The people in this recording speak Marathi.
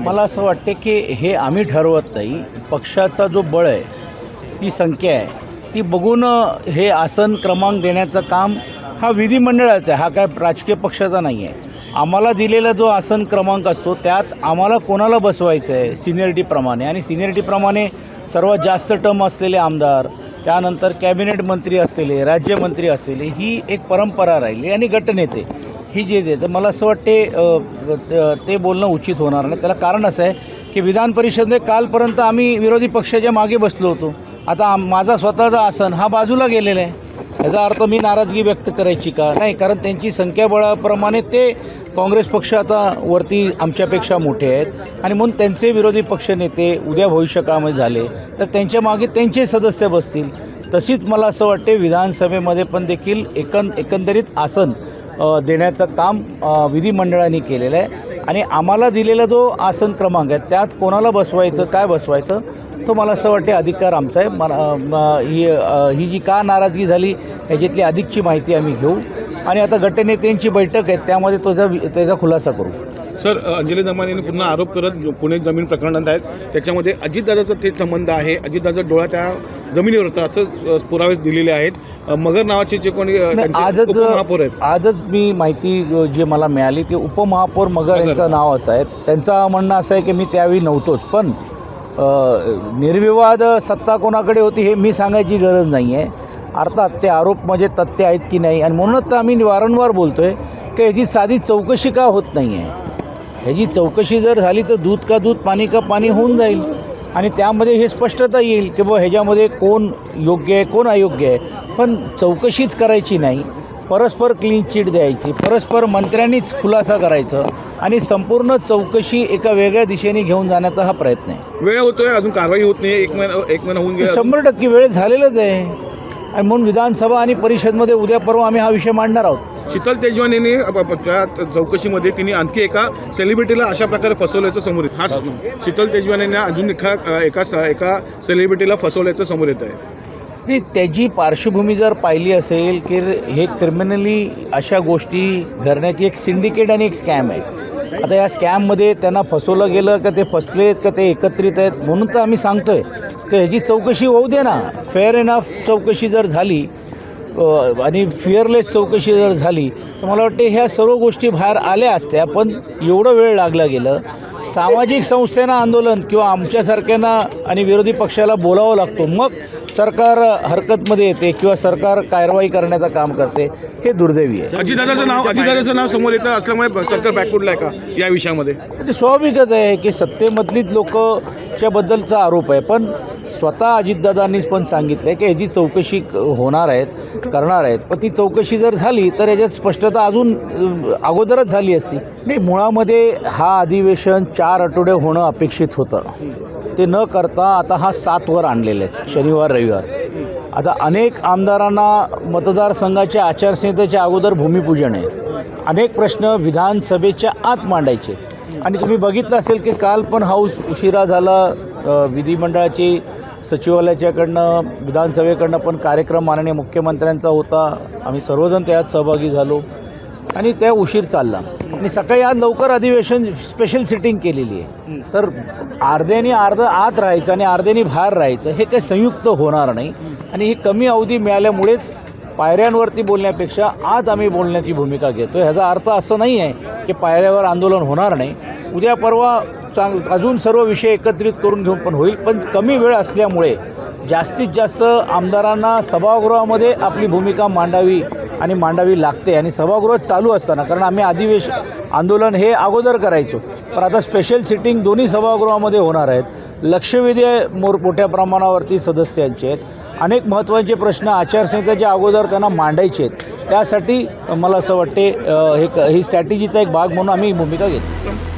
मला असं वाटते की हे आम्ही ठरवत नाही, पक्षाचा जो बळ आहे, ती संख्या आहे, ती बघून हे आसन क्रमांक देण्याचं काम हा विधिमंडळाचा आहे, हा काय राजकीय पक्षाचा नाही आहे. आम्हाला दिलेला जो आसन क्रमांक असतो त्यात आम्हाला कोणाला बसवायचं आहे सिनियरिटीप्रमाणे, आणि सिनियरिटीप्रमाणे सर्वात जास्त टर्म असलेले आमदार, त्यानंतर कॅबिनेट मंत्री असलेले, राज्यमंत्री असलेले, ही एक परंपरा राहिली. आणि गटनेते ही जे देतं, मला असं वाटते ते बोलणं उचित होणार नाही. त्याला कारण असं आहे की विधान परिषदेत कालपर्यंत आम्ही विरोधी पक्षाच्या मागे बसलो होतो, आता माझा स्वतःचा आसन हा बाजूला गेलेला आहे. याचा अर्थ मी नाराजगी व्यक्त करायची का? नाही, कारण त्यांची संख्याबळाप्रमाणे ते काँग्रेस पक्ष आता वरती आमच्यापेक्षा मोठे आहेत, आणि म्हणून त्यांचे विरोधी पक्षनेते उद्या भविष्यकाळामध्ये झाले तर त्यांच्या मागे त्यांचे सदस्य बसतील. तशीच मला असं वाटते विधानसभेमध्ये पण देखील एकंदरीत आसन देण्याचं काम विधिमंडळाने केलेलं आहे. आणि आम्हाला दिलेला जो आसन क्रमांक आहे त्यात कोणाला बसवायचं, काय बसवायचं, तो मला असं वाटते अधिकार आमचा आहे. ही जी का नाराजगी झाली ह्याच्यातली अधिकची माहिती आम्ही घेऊ, आणि आता गटनेत्यांची बैठक आहे त्यामध्ये त्याचा खुलासा करू. सर, अंजली दमानीने पुन्हा आरोप करत पुणे जमीन प्रकरणात आहेत, त्याच्यामध्ये अजितदादाचा थेट संबंध आहे, अजितदादाचा डोळा त्या जमिनीवर होता असं पुरावे दिलेले आहेत. मगर नावाचे जे कोणी उपमहापौर आहेत, आजच मी माहिती जी मला मिळाली ती उपमहापौर मगर यांचं नावच आहे. त्यांचं म्हणणं असं आहे की मी त्यावेळी नव्हतोच, पण निर्विवाद सत्ता कोणाकडे होती हे मी सांगायची गरज नाही आहे. अर्थात ते आरोप म्हणजे तथ्य आहेत की नाही, आणि म्हणूनच तर आम्ही वारंवार बोलतो आहे की ह्याची साधी चौकशी का होत नाही आहे. ह्याची चौकशी जर झाली तर दूध का दूध, पाणी का पाणी होऊन जाईल, आणि त्यामध्ये हे स्पष्टता येईल की बुवा ह्याच्यामध्ये कोण योग्य आहे, कोण अयोग्य आहे. पण चौकशीच करायची नाही, परस्पर क्लीन चिट द्यायची, परस्पर मंत्र्यांनीच खुलासा करायचं, आणि संपूर्ण चौकशी एका वेगळ्या दिशेने घेऊन जाण्याचा हा प्रयत्न आहे. वेळ होतोय, अजून कारवाई होत नाही, एक महिना होऊन गेला. 100% वेळ झालेलाच आहे, आणि म्हणून विधानसभा आणि परिषदमध्ये उद्या परवा आम्ही हा विषय मांडणार आहोत. शीतल तेजवानीने त्या चौकशीमध्ये तिने आणखी एका सेलिब्रिटीला अशा प्रकारे फसवल्याचं समोर येत. हा शीतल तेजवानीने अजून एका सेलिब्रिटीला फसवल्याचं समोर येत आहे. नाही, त्याची पार्श्वभूमी जर पाहिली असेल की हे क्रिमिनली अशा गोष्टी करण्याची एक सिंडिकेट आणि एक स्कॅम आहे. आता या स्कॅममध्ये त्यांना फसवलं गेलं का ते फसलेत का ते एकत्रित आहेत, म्हणून तर आम्ही सांगतो आहे की ह्याची चौकशी होऊ दे ना. फेअर इनफ चौकशी जर झाली आणि फिअरलेस चौकशी जर झाली तर मला वाटते ह्या सर्व गोष्टी बाहेर आल्या असत्या, पण एवढं वेळ लागला गेलं. सामाजिक संस्थेनं आंदोलन किंवा आमच्यासारख्यांना आणि विरोधी पक्षाला बोलावं लागतो, मग सरकार हरकतमध्ये येते किंवा सरकार कारवाई करण्याचं काम करते, हे दुर्दैवी आहे. अजितदादाचं नाव समोर येतं असल्यामुळे सरकार बॅकवर्डला आहे का या विषयामध्ये? ते स्वाभाविकच आहे की सत्तेमधलीच लोकच्याबद्दलचा आरोप आहे, पण स्वतः अजितदादांनीच पण सांगितलं आहे की याची चौकशी होणार आहेत, करणार आहेत. पण ती चौकशी जर झाली तर याच्यात स्पष्टता अजून अगोदरच झाली असती. नाही, मुळामध्ये हा अधिवेशन 4 आठवडे होणं अपेक्षित होतं, ते न करता आता हा 7 वर आणलेले आहेत, शनिवार रविवार. आता अनेक आमदारांना मतदारसंघाच्या आचारसंहितेच्या अगोदर भूमिपूजन आहे, अनेक प्रश्न विधानसभेच्या आत मांडायचे. आणि तुम्ही बघितलं असेल की काल पण हाऊस उशिरा झाला, विधिमंडळाची सचिवालयाच्याकडनं विधानसभेकडनं पण कार्यक्रम माननीय मुख्यमंत्र्यांचा होता, आम्ही सर्वजण त्यात सहभागी झालो, आणि त्या उशीर चालला. आणि सकाळी आज लवकर अधिवेशन स्पेशल सिटिंग केलेली आहे, तर अर्ध्याने आत राहायचं आणि अर्ध्याने बाहेर राहायचं, हे काही संयुक्त होणार नाही. आणि ही कमी अवधी मिळाल्यामुळेच पायऱ्यांवरती बोलण्यापेक्षा आज आम्ही बोलण्याची भूमिका घेतो. ह्याचा अर्थ असं नाही आहे की पायऱ्यावर आंदोलन होणार नाही. उद्या परवा अजून सर्व विषय एकत्रित करून घेऊन पण होईल, पण कमी वेळ असल्यामुळे जास्तीत जास्त आमदारांना सभागृहामध्ये आपली भूमिका मांडावी लागते. आणि सभागृह चालू असताना, कारण आम्ही आंदोलन हे अगोदर करायचो, पण आता स्पेशल सिटिंग दोन्ही सभागृहामध्ये होणार आहेत. लक्षवेधी मोठ्या प्रमाणावरती सदस्यांचे आहेत, अनेक महत्त्वाचे प्रश्न आचारसंहितेच्या अगोदर त्यांना मांडायचे आहेत. त्यासाठी मला असं वाटते ही स्ट्रॅटेजीचा एक भाग म्हणून आम्ही भूमिका घेतो.